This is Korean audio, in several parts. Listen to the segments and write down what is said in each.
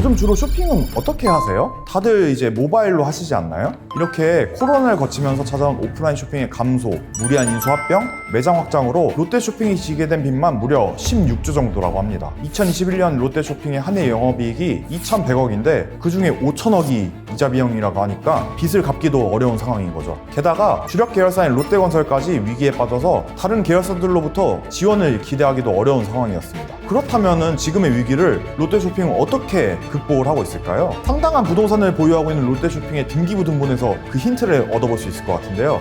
요즘 주로 쇼핑은 어떻게 하세요? 다들 이제 모바일로 하시지 않나요? 이렇게 코로나를 거치면서 찾아온 오프라인 쇼핑의 감소, 무리한 인수 합병, 매장 확장으로 롯데 쇼핑이 지게 된 빚만 무려 16조 정도라고 합니다. 2021년 롯데 쇼핑의 한 해 영업이익이 2,100억인데 그 중에 5천억이 이자 비용이라고 하니까 빚을 갚기도 어려운 상황인 거죠. 게다가 주력 계열사인 롯데건설까지 위기에 빠져서 다른 계열사들로부터 지원을 기대하기도 어려운 상황이었습니다. 그렇다면은 지금의 위기를 롯데쇼핑은 어떻게 극복을 하고 있을까요? 상당한 부동산을 보유하고 있는 롯데쇼핑의 등기부 등본에서 그 힌트를 얻어볼 수 있을 것 같은데요.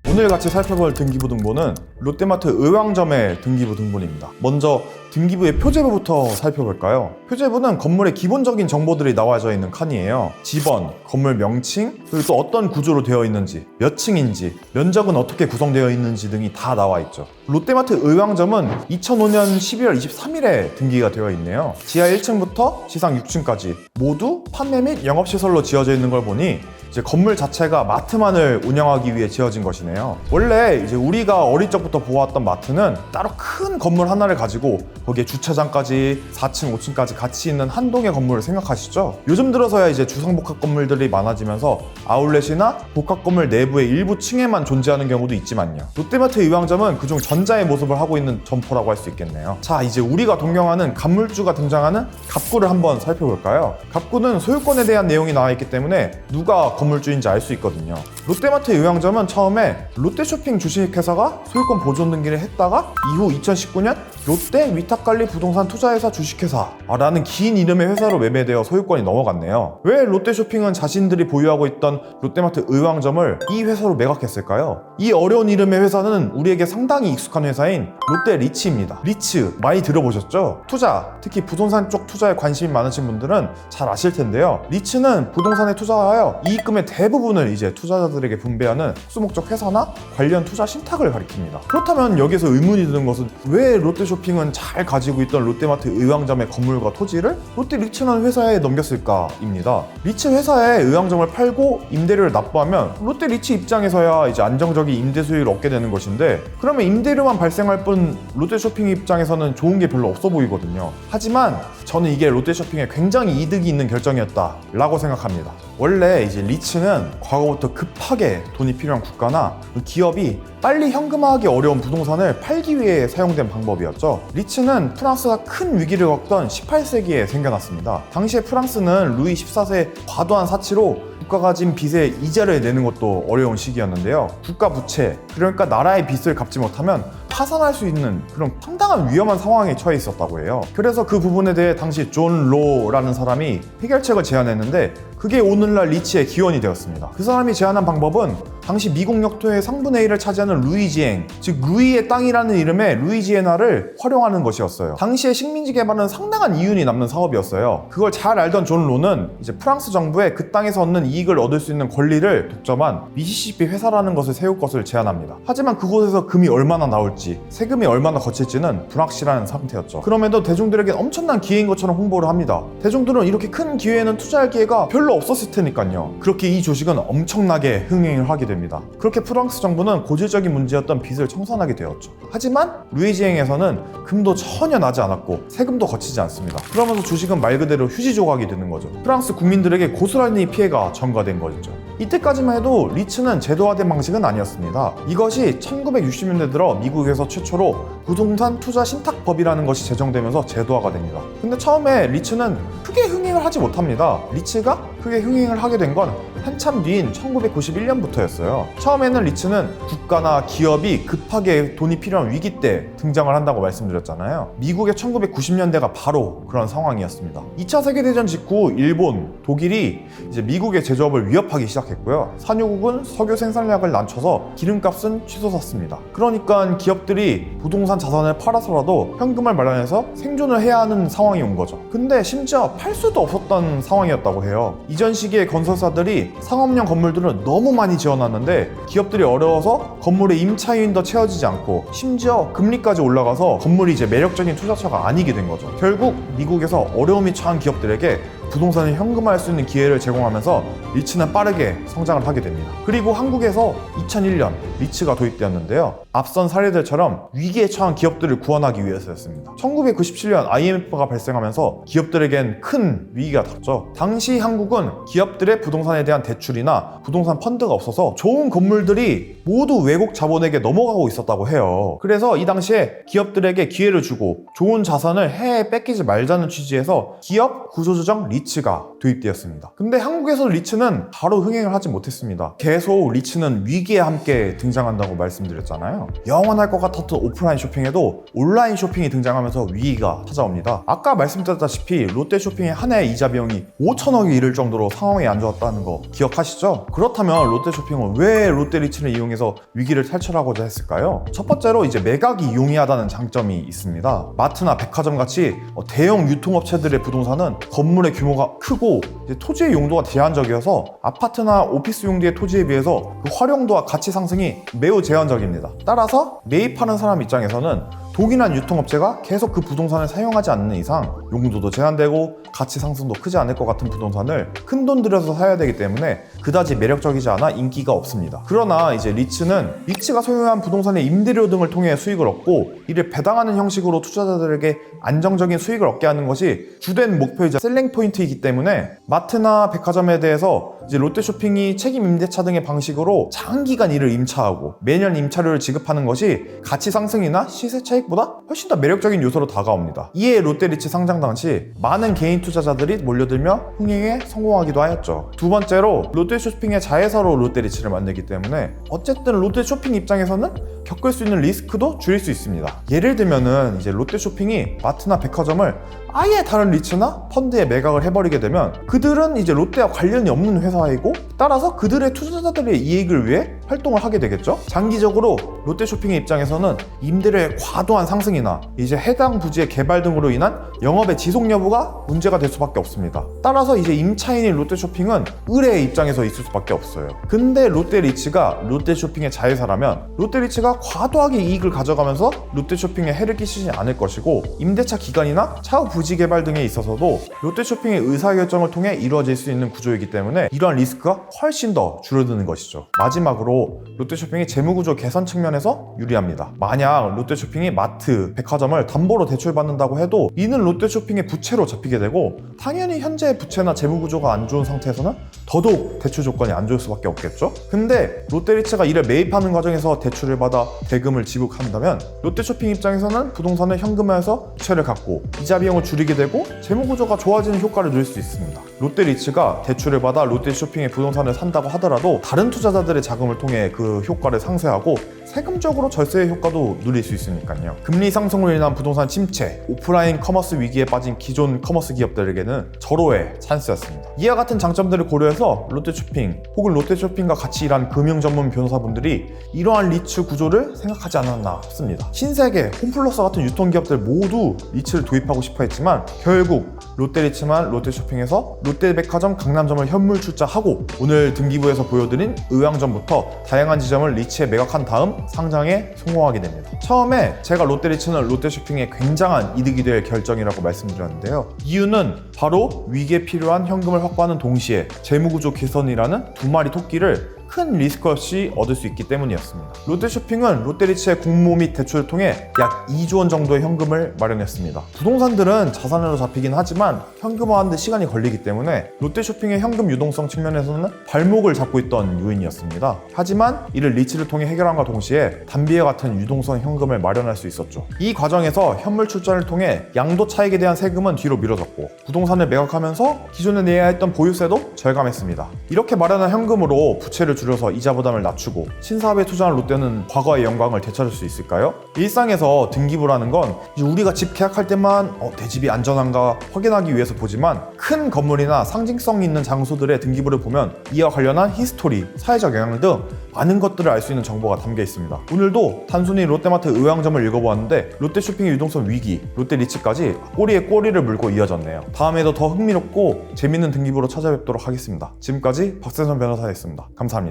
오늘 같이 살펴볼 등기부 등본은 롯데마트 의왕점의 등기부 등본입니다. 먼저 등기부의 표제부부터 살펴볼까요? 표제부는 건물의 기본적인 정보들이 나와져 있는 칸이에요. 지번, 건물 명칭, 그리고 또 어떤 구조로 되어 있는지, 몇 층인지, 면적은 어떻게 구성되어 있는지 등이 다 나와 있죠. 롯데마트 의왕점은 2005년 12월 23일에 등기가 되어 있네요. 지하 1층부터 지상 6층까지 모두 판매 및 영업시설로 지어져 있는 걸 보니 이제 건물 자체가 마트만을 운영하기 위해 지어진 것이네요. 원래 이제 우리가 어릴 적부터 보았던 마트는 따로 큰 건물 하나를 가지고 거기에 주차장까지 4층, 5층까지 같이 있는 한 동의 건물을 생각하시죠? 요즘 들어서야 이제 주상복합 건물들이 많아지면서 아울렛이나 복합 건물 내부의 일부 층에만 존재하는 경우도 있지만요. 롯데마트 의왕점은 그중 전자의 모습을 하고 있는 점포라고 할 수 있겠네요. 자, 이제 우리가 동경하는 간물주가 등장하는 갑구를 한번 살펴볼까요? 갑구는 소유권에 대한 내용이 나와 있기 때문에 누가 건물주인지 알 수 있거든요. 롯데마트 의왕점은 처음에 롯데쇼핑 주식회사가 소유권 보존 등기를 했다가 이후 2019년 롯데 위탁관리 부동산 투자회사 주식회사라는 긴 이름의 회사로 매매되어 소유권이 넘어갔네요. 왜 롯데쇼핑은 자신들이 보유하고 있던 롯데마트 의왕점을 이 회사로 매각했을까요? 이 어려운 이름의 회사는 우리에게 상당히 익숙한 회사인 롯데 리츠입니다. 리츠 많이 들어보셨죠? 투자, 특히 부동산 쪽 투자에 관심이 많으신 분들은 잘 아실 텐데요. 리츠는 부동산에 투자하여 이익금의 대부분을 이제 투자자들에게 분배하는 특수목적 회사나 관련 투자 신탁을 가리킵니다. 그렇다면 여기서 의문이 드는 것은 왜 롯데쇼핑은 잘 가지고 있던 롯데마트 의왕점의 건물과 토지를 롯데 리츠라는 회사에 넘겼을까입니다. 리츠 회사에 의왕점을 팔고 임대료를 납부하면 롯데 리츠 입장에서야 이제 안정적인 임대 수익을 얻게 되는 것인데, 그러면 임대료만 발생할 뿐 롯데쇼핑 입장에서는 좋은 게 별로 없어 보이거든요. 하지만 저는 이게 롯데쇼핑에 굉장히 이득이 있는 결정이었다라고 생각합니다. 원래 이제 리츠는 과거부터 급하게 돈이 필요한 국가나 기업이 빨리 현금화하기 어려운 부동산을 팔기 위해 사용된 방법이었죠. 리츠는 프랑스가 큰 위기를 겪던 18세기에 생겨났습니다. 당시에 프랑스는 루이 14세의 과도한 사치로 국가가 진 빚에 이자를 내는 것도 어려운 시기였는데요. 국가 부채, 그러니까 나라의 빚을 갚지 못하면 파산할 수 있는 그런 상당한 위험한 상황에 처해 있었다고 해요. 그래서 그 부분에 대해 당시 존 로라는 사람이 해결책을 제안했는데 그게 오늘날 리츠의 기원이 되었습니다. 그 사람이 제안한 방법은 당시 미국 영토의 3분의 1을 차지하는 루이지앵, 즉 루이의 땅이라는 이름의 루이지애나를 활용하는 것이었어요. 당시의 식민지 개발은 상당한 이윤이 남는 사업이었어요. 그걸 잘 알던 존 로는 이제 프랑스 정부에 그 땅에서 얻는 이익을 얻을 수 있는 권리를 독점한 미시시피 회사라는 것을 세울 것을 제안합니다. 하지만 그곳에서 금이 얼마나 나올지, 세금이 얼마나 거칠지는 불확실한 상태였죠. 그럼에도 대중들에게 엄청난 기회인 것처럼 홍보를 합니다. 대중들은 이렇게 큰 기회에는 투자할 기회가 별로 없었을 테니까요. 그렇게 이 조직은 엄청나게 흥행을 하게 됩니다. 그렇게 프랑스 정부는 고질적인 문제였던 빚을 청산하게 되었죠. 하지만 루이지앵에서는 금도 전혀 나지 않았고 세금도 거치지 않습니다. 그러면서 주식은 말 그대로 휴지 조각이 되는 거죠. 프랑스 국민들에게 고스란히 피해가 전가된 거죠. 이때까지만 해도 리츠는 제도화된 방식은 아니었습니다. 이것이 1960년대 들어 미국에서 최초로 부동산 투자 신탁법이라는 것이 제정되면서 제도화가 됩니다. 근데 처음에 리츠는 크게 흥행을 하지 못합니다. 리츠가 크게 흥행을 하게 된 건 한참 뒤인 1991년부터였어요. 처음에는 리츠는 국가나 기업이 급하게 돈이 필요한 위기 때 등장을 한다고 말씀드렸잖아요. 미국의 1990년대가 바로 그런 상황이었습니다. 2차 세계대전 직후 일본, 독일이 이제 미국의 제조업을 위협하기 시작했고요. 산유국은 석유 생산량을 낮춰서 기름값은 치솟았습니다. 그러니까 기업들이 부동산 자산을 팔아서라도 현금을 마련해서 생존을 해야 하는 상황이 온 거죠. 근데 심지어 팔 수도 없었던 상황이었다고 해요. 이전 시기에 건설사들이 상업용 건물들은 너무 많이 지어놨는데 기업들이 어려워서 건물의 임차인도 채워지지 않고 심지어 금리까지 올라가서 건물이 이제 매력적인 투자처가 아니게 된 거죠. 결국 미국에서 어려움이 처한 기업들에게 부동산을 현금화할 수 있는 기회를 제공하면서 리츠는 빠르게 성장을 하게 됩니다. 그리고 한국에서 2001년 리츠가 도입되었는데요. 앞선 사례들처럼 위기에 처한 기업들을 구원하기 위해서였습니다. 1997년 IMF가 발생하면서 기업들에겐 큰 위기가 닥쳤죠. 당시 한국은 기업들의 부동산에 대한 대출이나 부동산 펀드가 없어서 좋은 건물들이 모두 외국 자본에게 넘어가고 있었다고 해요. 그래서 이 당시에 기업들에게 기회를 주고 좋은 자산을 해외에 뺏기지 말자는 취지에서 기업 구조조정 리츠가 도입되었습니다. 근데 한국에서 리츠는 바로 흥행을 하지 못했습니다. 계속 리츠는 위기에 함께 등장한다고 말씀드렸잖아요. 영원할 것 같았던 오프라인 쇼핑에도 온라인 쇼핑이 등장하면서 위기가 찾아옵니다. 아까 말씀드렸다시피 롯데쇼핑의 한 해 이자 비용이 5천억이 이를 정도로 상황이 안 좋았다는 거 기억하시죠? 그렇다면 롯데쇼핑은 왜 롯데리츠를 이용해서 위기를 탈출하고자 했을까요? 첫 번째로 이제 매각이 용이하다는 장점이 있습니다. 마트나 백화점 같이 대형 유통업체들의 부동산은 건물의 규모가 크고 토지의 용도가 제한적이어서 아파트나 오피스 용도의 토지에 비해서 그 활용도와 가치 상승이 매우 제한적입니다. 따라서 매입하는 사람 입장에서는 독일한 유통업체가 계속 그 부동산을 사용하지 않는 이상 용도도 제한되고 가치 상승도 크지 않을 것 같은 부동산을 큰돈 들여서 사야 되기 때문에 그다지 매력적이지 않아 인기가 없습니다. 그러나 이제 리츠는 리츠가 소유한 부동산의 임대료 등을 통해 수익을 얻고 이를 배당하는 형식으로 투자자들에게 안정적인 수익을 얻게 하는 것이 주된 목표이자 셀링 포인트이기 때문에 마트나 백화점에 대해서 이제 롯데쇼핑이 책임 임대차 등의 방식으로 장기간 이를 임차하고 매년 임차료를 지급하는 것이 가치 상승이나 시세 차익보다 훨씬 더 매력적인 요소로 다가옵니다. 이에 롯데리츠 상장 당시 많은 개인 투자자들이 몰려들며 흥행에 성공하기도 하였죠. 두 번째로 롯데쇼핑의 자회사로 롯데리츠를 만들기 때문에 어쨌든 롯데쇼핑 입장에서는 겪을 수 있는 리스크도 줄일 수 있습니다. 예를 들면은 이제 롯데쇼핑이 마트나 백화점을 아예 다른 리츠나 펀드에 매각을 해버리게 되면 그들은 이제 롯데와 관련이 없는 회사이고 따라서 그들의 투자자들의 이익을 위해 활동을 하게 되겠죠. 장기적으로 롯데쇼핑의 입장에서는 임대료의 과도한 상승이나 이제 해당 부지의 개발 등으로 인한 영업의 지속 여부가 문제가 될 수밖에 없습니다. 따라서 이제 임차인인 롯데쇼핑은 의뢰의 입장에서 있을 수밖에 없어요. 근데 롯데리츠가 롯데쇼핑의 자회사라면 롯데리츠가 과도하게 이익을 가져가면서 롯데쇼핑에 해를 끼치지 않을 것이고 임대차 기간이나 차후 부지 개발 등에 있어서도 롯데쇼핑의 의사결정을 통해 이루어질 수 있는 구조이기 때문에 이러한 리스크가 훨씬 더 줄어드는 것이죠. 마지막으로 롯데쇼핑이 재무구조 개선 측면에서 유리합니다. 만약 롯데쇼핑이 마트, 백화점을 담보로 대출받는다고 해도 이는 롯데쇼핑의 부채로 잡히게 되고 당연히 현재 부채나 재무구조가 안 좋은 상태에서는 더더욱 대출 조건이 안 좋을 수밖에 없겠죠. 근데 롯데리츠가 이를 매입하는 과정에서 대출을 받아 대금을 지급한다면 롯데쇼핑 입장에서는 부동산을 현금화해서 부채를 갚고 이자 비용을 줄이게 되고 재무구조가 좋아지는 효과를 누릴 수 있습니다. 롯데리츠가 대출을 받아 롯데쇼핑의 부동산을 산다고 하더라도 다른 투자자들의 자금을 통해 그 효과를 상쇄하고 세금적으로 절세의 효과도 누릴 수 있으니까요. 금리 상승으로 인한 부동산 침체, 오프라인 커머스 위기에 빠진 기존 커머스 기업들에게는 절호의 찬스였습니다. 이와 같은 장점들을 고려해서 롯데쇼핑 혹은 롯데쇼핑과 같이 일한 금융 전문 변호사분들이 이러한 리츠 구조를 생각하지 않았나 싶습니다. 신세계, 홈플러스 같은 유통기업들 모두 리츠를 도입하고 싶어 했지만 결국 롯데리츠만 롯데쇼핑에서 롯데백화점 강남점을 현물 출자하고 오늘 등기부에서 보여드린 의왕점부터 다양한 지점을 리츠에 매각한 다음 상장에 성공하게 됩니다. 처음에 제가 롯데리츠는 롯데쇼핑에 굉장한 이득이 될 결정이라고 말씀드렸는데요. 이유는 바로 위기에 필요한 현금을 확보하는 동시에 재무구조 개선이라는 두 마리 토끼를 큰 리스크 없이 얻을 수 있기 때문이었습니다. 롯데쇼핑은 롯데리츠의 공모 및 대출을 통해 약 2조 원 정도의 현금을 마련했습니다. 부동산들은 자산으로 잡히긴 하지만 현금화하는 데 시간이 걸리기 때문에 롯데쇼핑의 현금 유동성 측면에서는 발목을 잡고 있던 요인이었습니다. 하지만 이를 리츠를 통해 해결함과 동시에 담비와 같은 유동성 현금을 마련할 수 있었죠. 이 과정에서 현물 출자를 통해 양도 차익에 대한 세금은 뒤로 미뤄졌고 부동산을 매각하면서 기존에 내야 했던 보유세도 절감했습니다. 이렇게 마련한 현금으로 부채를 줄여서 이자 부담을 낮추고 신사업에 투자한 롯데는 과거의 영광을 되찾을 수 있을까요? 일상에서 등기부라는 건 우리가 집 계약할 때만 내 집이 안전한가 확인하기 위해서 보지만 큰 건물이나 상징성 있는 장소들의 등기부를 보면 이와 관련한 히스토리, 사회적 영향 등 많은 것들을 알 수 있는 정보가 담겨 있습니다. 오늘도 단순히 롯데마트 의왕점을 읽어보았는데 롯데쇼핑의 유동성 위기, 롯데리츠까지 꼬리에 꼬리를 물고 이어졌네요. 다음에도 더 흥미롭고 재밌는 등기부로 찾아뵙도록 하겠습니다. 지금까지 박세선 변호사였습니다. 감사합니다.